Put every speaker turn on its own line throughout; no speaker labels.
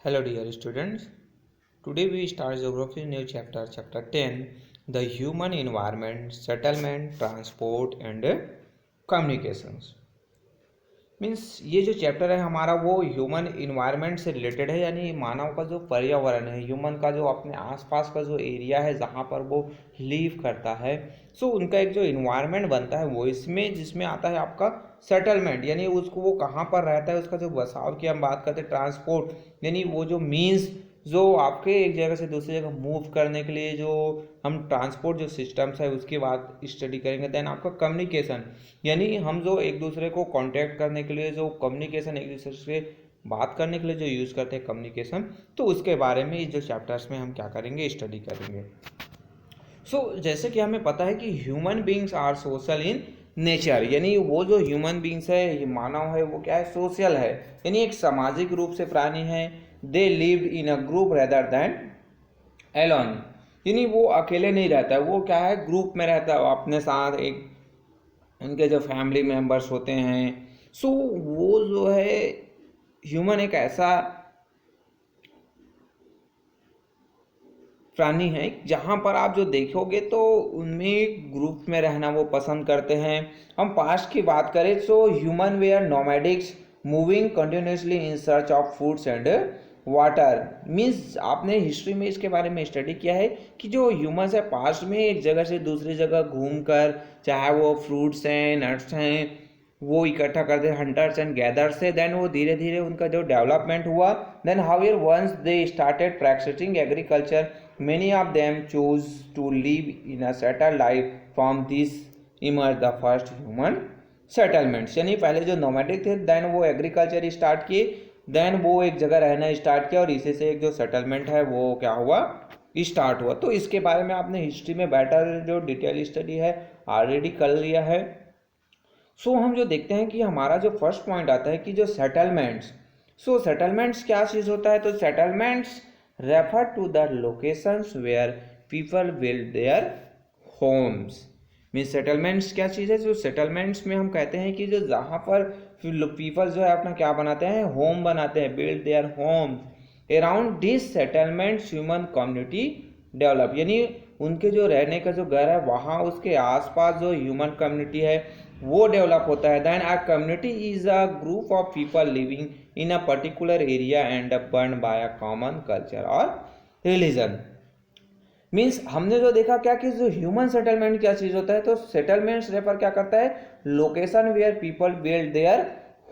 Hello dear students. Today we start geography new chapter 10, the human environment, settlement, transport and communications. Means ये जो chapter है हमारा वो human environment से related है, यानी मानव का जो पर्यावरण है, ह्यूमन का जो अपने आसपास का जो एरिया है जहाँ पर वो लीव करता है, सो उनका एक जो इन्वायरमेंट बनता है वो इसमें जिसमें आता है आपका सेटलमेंट, यानी उसको वो कहाँ पर रहता है, उसका जो बसाव की हम बात करते हैं, ट्रांसपोर्ट यानी वो जो मीन्स जो आपके एक जगह से दूसरी जगह मूव करने के लिए जो हम ट्रांसपोर्ट जो सिस्टम्स है उसकी बात स्टडी करेंगे। देन आपका कम्युनिकेशन, यानी हम जो एक दूसरे को कांटेक्ट करने के लिए जो कम्युनिकेशन एक दूसरे से बात करने के लिए जो यूज़ करते हैं कम्युनिकेशन, तो उसके बारे में इस जो चैप्टर्स में हम क्या करेंगे, स्टडी करेंगे। जैसे कि हमें पता है कि human beings are social in nature, यानी वो जो ह्यूमन बींग्स है, ये मानव है, वो क्या है, सोशल है, यानी एक सामाजिक रूप से प्राणी है। They live in a group rather than alone, यानी वो अकेले नहीं रहता है, वो क्या है, ग्रुप में रहता है, अपने साथ एक उनके जो फैमिली मेंबर्स होते हैं। वो जो है ह्यूमन एक ऐसा प्राणी है जहाँ पर आप जो देखोगे तो उनमें ग्रुप में रहना वो पसंद करते हैं। हम पास्ट की बात करें तो human were nomadics moving continuously in search of foods and water. Means आपने हिस्ट्री में इसके बारे में स्टडी किया है कि जो ह्यूमंस है पास्ट में एक जगह से दूसरी जगह घूमकर, चाहे वो फ्रूट्स हैं, नट्स हैं, वो इकट्ठा करते हैं, हंटर्स एंड गैदर्स से। देन वो धीरे धीरे उनका जो डेवलपमेंट हुआ, then however once they started practising agriculture, many of them choose to live in a settled life. From this emerged the first human settlements, यानी पहले जो नोमैडिक थे देन वो एग्रीकल्चर स्टार्ट किए, देन वो एक जगह रहना स्टार्ट किया और इसी से एक जो सेटलमेंट है वो क्या हुआ, स्टार्ट हुआ। तो इसके बारे में आपने हिस्ट्री में बेटर जो डिटेल स्टडी है ऑलरेडी कर लिया है। हम जो देखते हैं कि हमारा जो फर्स्ट पॉइंट आता है कि जो सेटलमेंट्स, सेटलमेंट्स क्या चीज़ होता है, तो settlements refer to the locations where people build their homes. Means settlements क्या चीज़ है, जो सेटलमेंट्स में हम कहते हैं कि जो जहाँ पर पीपल जो है अपना क्या बनाते हैं, होम बनाते हैं, build their home. Around this settlements human community develop, यानी उनके जो रहने का जो घर है वहाँ उसके आसपास जो ह्यूमन कम्युनिटी है वो डेवलप होता है। Then a community is a group of people living in a particular area and born by a common culture और रिलीजन। मीन्स हमने जो देखा क्या कि जो ह्यूमन सेटलमेंट क्या चीज़ होता है, तो सेटलमेंट्स रेफर क्या करता है, location where people build their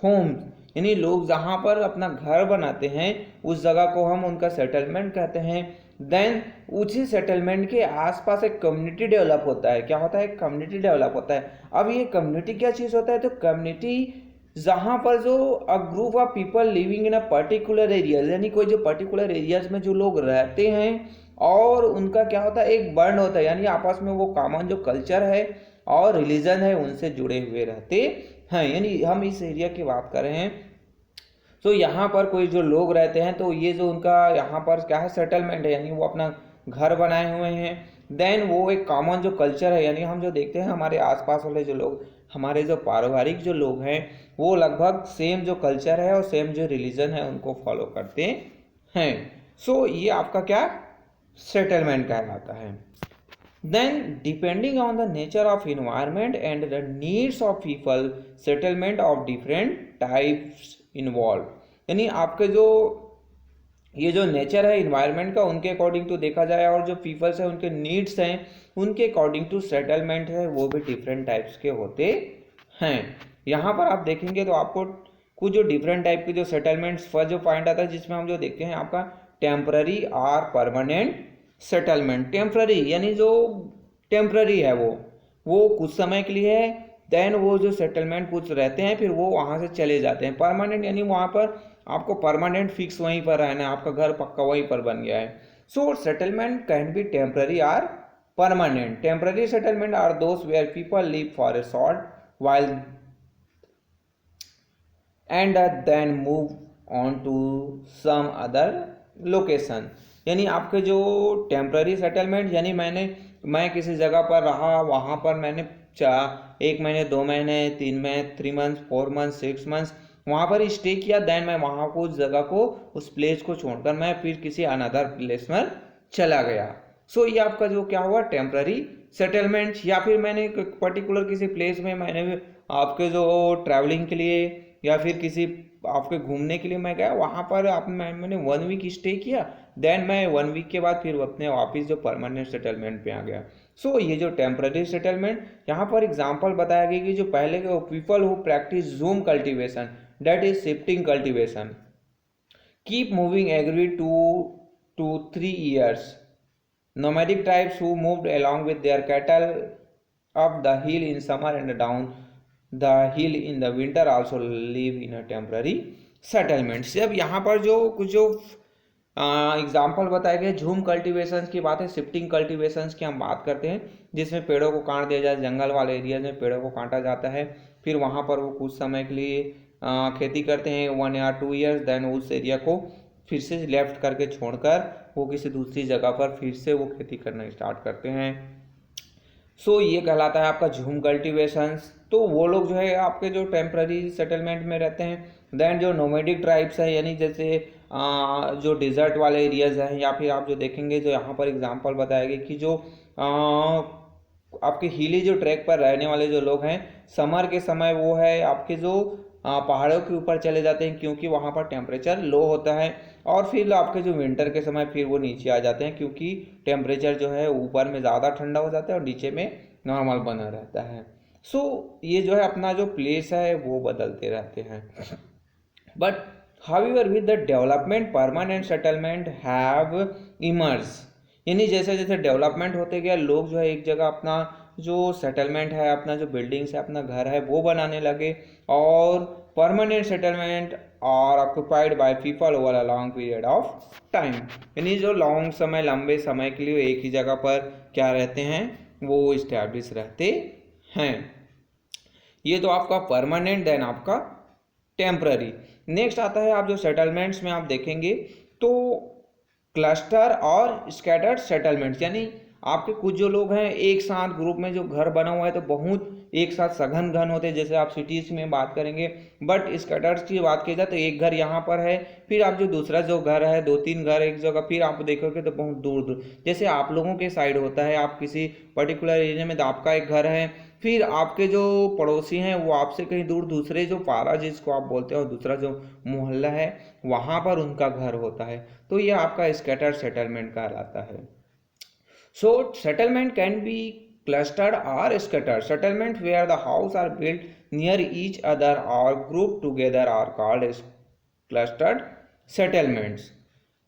homes, यानी लोग जहाँ पर अपना घर बनाते हैं उस जगह को हम उनका सेटलमेंट कहते हैं। देन उसी सेटलमेंट के आसपास एक कम्युनिटी डेवलप होता है, क्या होता है, कम्युनिटी डेवलप होता है। अब ये कम्युनिटी क्या चीज़ होता है, तो कम्युनिटी जहाँ पर जो अ group of people living in a particular area, यानी कोई जो पर्टिकुलर एरियाज में जो लोग रहते हैं और उनका क्या होता है, एक बॉन्ड होता है, यानी आपस में वो कॉमन जो कल्चर है और रिलीजन है उनसे जुड़े हुए रहते हैं। यानी हम इस एरिया की बात कर रहे हैं, यहाँ पर कोई जो लोग रहते हैं तो ये जो उनका यहाँ पर क्या है, सेटलमेंट है, यानी वो अपना घर बनाए हुए हैं। देन वो एक कॉमन जो कल्चर है, यानी हम जो देखते हैं हमारे आसपास वाले जो लोग, हमारे जो पारिवारिक जो लोग हैं वो लगभग सेम जो कल्चर है और सेम जो रिलीजन है उनको फॉलो करते हैं। ये आपका क्या सेटलमेंट कहलाता है। Then depending on the nature of environment and the needs of people, settlement of different types involved, यानी आपके जो ये जो नेचर है इन्वायरमेंट का उनके अकॉर्डिंग टू देखा जाए और जो पीपल्स हैं उनके नीड्स हैं उनके अकॉर्डिंग टू सेटलमेंट है वो भी डिफरेंट टाइप्स के होते हैं। यहाँ पर आप देखेंगे तो आपको कुछ जो डिफरेंट टाइप के जो सेटलमेंट्स फर्स्ट जो पॉइंट आता है जिसमें हम जो देखते हैं आपका टेम्पररी और परमानेंट सेटलमेंट। टेम्पररी यानी जो टेम्पररी है वो कुछ समय के लिए है, देन वो जो सेटलमेंट कुछ रहते हैं फिर वो वहाँ से चले जाते हैं। परमानेंट यानी वहाँ पर आपको परमानेंट फिक्स वहीं पर रहना है, आपका घर पक्का वहीं पर बन गया है। Settlement can be temporary or permanent. Temporary settlement are those where people live for a short while and then move on to some other location, यानी आपके जो टेम्पररी सेटलमेंट, यानी मैं किसी जगह पर रहा, वहाँ पर मैंने 1 महीने 2 महीने 3 महीने 3 मंथ्स 4 मंथ्स 6 मंथ्स वहाँ पर स्टे किया, देन मैं वहाँ को उस जगह को उस प्लेस को छोड़कर मैं फिर किसी अनदर प्लेस में चला गया। सो ये आपका जो क्या हुआ टेम्पररी सेटलमेंट। या फिर मैंने पर्टिकुलर किसी प्लेस में मैंने आपके जो ट्रैवलिंग के लिए या फिर किसी आपके घूमने के लिए मैं गया, वहाँ पर मैंने 1 वीक स्टे किया, देन मैं 1 वीक के बाद फिर अपने वापस जो परमानेंट सेटलमेंट पे आ गया। सो ये जो टेम्पररी सेटलमेंट, यहाँ पर एग्जांपल बताया गया कि जो पहले के people who practice zoom cultivation, that is shifting cultivation, keep moving every 2 to 3 years. Nomadic tribes who moved along with their cattle up the hill in summer and down the hill in the winter also live in a temporary settlements। अब यहाँ पर जो कुछ जो example बताए गए झूम cultivation की बात है, शिफ्टिंग कल्टीवेशन की हम बात करते हैं, जिसमें पेड़ों को काट दिया जाए, जंगल वाले एरिया में पेड़ों को काटा जाता है, फिर वहाँ पर वो कुछ समय के लिए खेती करते हैं 1 या 2 years, देन उस एरिया को फिर से लेफ्ट करके छोड़कर वो किसी दूसरी जगह पर फिर से वो खेती करना स्टार्ट करते हैं। सो ये कहलाता है आपका झूम कल्टीवेशंस। तो वो लोग जो है आपके जो टेम्पररी सेटलमेंट में रहते हैं। देन जो नोमेडिक ट्राइब्स है, यानी जैसे जो डिजर्ट वाले एरियाज हैं, या फिर आप जो देखेंगे जो यहाँ पर एग्जांपल बताएंगे कि जो आपके हिली जो ट्रैक पर रहने वाले जो लोग हैं, समर के समय वो है आपके जो पहाड़ों के ऊपर चले जाते हैं, क्योंकि वहाँ पर टेम्परेचर लो होता है, और फिर आपके जो विंटर के समय फिर वो नीचे आ जाते हैं, क्योंकि टेम्परेचर जो है ऊपर में ज़्यादा ठंडा हो जाता है और नीचे में नॉर्मल बना रहता है। सो ये जो है अपना जो प्लेस है वो बदलते रहते हैं। But however with the development permanent settlement have emerge, यानी जैसे जैसे डेवलपमेंट होते गया लोग जो है एक जगह अपना जो सेटलमेंट है, अपना जो बिल्डिंग्स है, अपना घर है वो बनाने लगे, और permanent settlement are occupied by people over a long period of time, यानी जो लॉन्ग समय लंबे समय के लिए एक ही जगह पर क्या रहते हैं वो इस्टेब्लिश रहते हैं। ये तो आपका परमानेंट, देन आपका टेम्पररी। नेक्स्ट आता है आप जो सेटलमेंट्स में आप देखेंगे तो क्लस्टर और स्कैटर्ड सेटलमेंट्स, यानी आपके कुछ जो लोग हैं एक साथ ग्रुप में जो घर बना हुआ है तो बहुत एक साथ सघन घन होते हैं, जैसे आप सिटीज में बात करेंगे। बट स्कैटर्स की बात की जाए तो एक घर यहाँ पर है, फिर आप जो दूसरा जो घर है 2-3 घर एक जगह, फिर आप देखोगे तो बहुत दूर दूर, जैसे आप लोगों के साइड होता है, आप किसी पर्टिकुलर एरिया में तो आपका एक घर है, फिर आपके जो पड़ोसी हैं वो आपसे कहीं दूर दूसरे जो पारा जिसको आप बोलते हो, दूसरा जो मोहल्ला है वहाँ पर उनका घर होता है, तो ये आपका स्कैटर्ड सेटलमेंट कहलाता है। So settlement can be clustered or scattered. Settlement where the house are built near each other or grouped together are called as clustered settlements.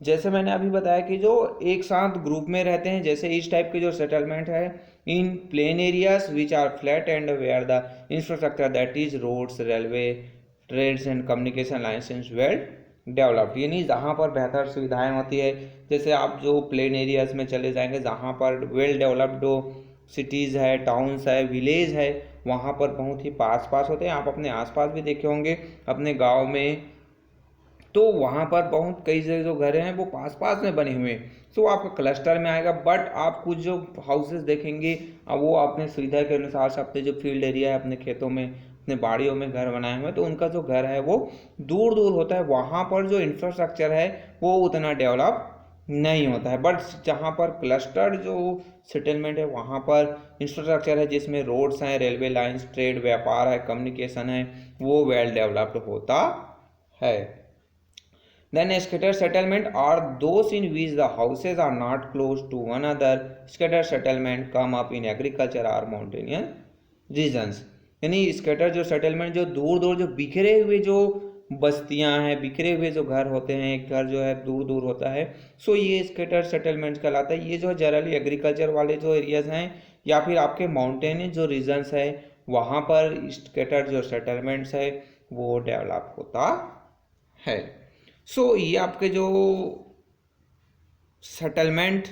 जैसे मैंने अभी बताया कि जो एक साथ ग्रुप में रहते हैं, जैसे इस टाइप के जो सेटलमेंट है in plain areas which are flat and where the infrastructure that is roads, railway, trades and communication lines is well developed, यानी जहाँ पर बेहतर सुविधाएं होती है, जैसे आप जो प्लेन एरियाज में चले जाएंगे जहाँ पर वेल डेवलप्ड सिटीज़ है, टाउन्स है, विलेज है, वहाँ पर बहुत ही पास पास होते हैं। आप अपने आसपास भी देखे होंगे अपने गांव में, तो वहाँ पर बहुत कई जो घर हैं वो पास पास में बने हुए हैं, तो आपका क्लस्टर में आएगा। बट आप कुछ जो हाउसेस देखेंगे वो अपने सुविधा के अनुसार से अपने जो फील्ड एरिया है, अपने खेतों में, अपने बाड़ियों में घर बनाए हुए हैं, तो उनका जो घर है वो दूर दूर होता है, वहाँ पर जो इंफ्रास्ट्रक्चर है वो उतना डेवलप नहीं होता है। बट जहाँ पर क्लस्टर्ड जो सेटलमेंट है वहाँ पर इंफ्रास्ट्रक्चर है, जिसमें रोड्स हैं, रेलवे लाइन्स, ट्रेड, व्यापार है, कम्युनिकेशन है, वो वेल डेवलप्ड होता है। Then scattered settlement are those in which the houses are not close to one another. Scattered settlement come up in agriculture or mountainous regions. यानी scatter जो settlement जो दूर दूर जो बिखरे हुए जो बस्तियां हैं, बिखरे हुए जो घर होते हैं, एक घर जो है दूर दूर होता है, सो ये स्कैटर सेटलमेंट कहलाता है। ये जो जनरली एग्रीकल्चर वाले जो एरियाज हैं या फिर आपके माउंटेनियस जो रीजन्स है वहाँ पर स्कैटर जो सेटलमेंट्स है वो डेवलप होता है। सो ये आपके जो सेटलमेंट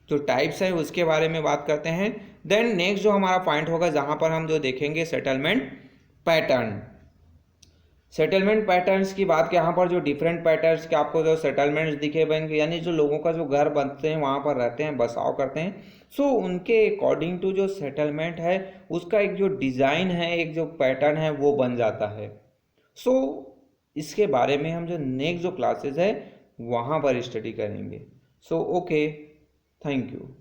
जो टाइप्स है उसके बारे में बात करते हैं। देन नेक्स्ट जो हमारा पॉइंट होगा जहाँ पर हम जो देखेंगे सेटलमेंट पैटर्न। सेटलमेंट पैटर्न्स की बात की, यहाँ पर जो डिफरेंट पैटर्न्स के आपको जो सेटलमेंट्स दिखे बनेंगे, यानी जो लोगों का जो घर बनते हैं वहाँ पर रहते हैं, बसाव करते हैं, सो उनके अकॉर्डिंग टू जो सेटलमेंट है उसका एक जो डिज़ाइन है, एक जो पैटर्न है वो बन जाता है। सो इसके बारे में हम जो नेक्स्ट जो क्लासेस है वहाँ पर स्टडी करेंगे। So okay, thank you.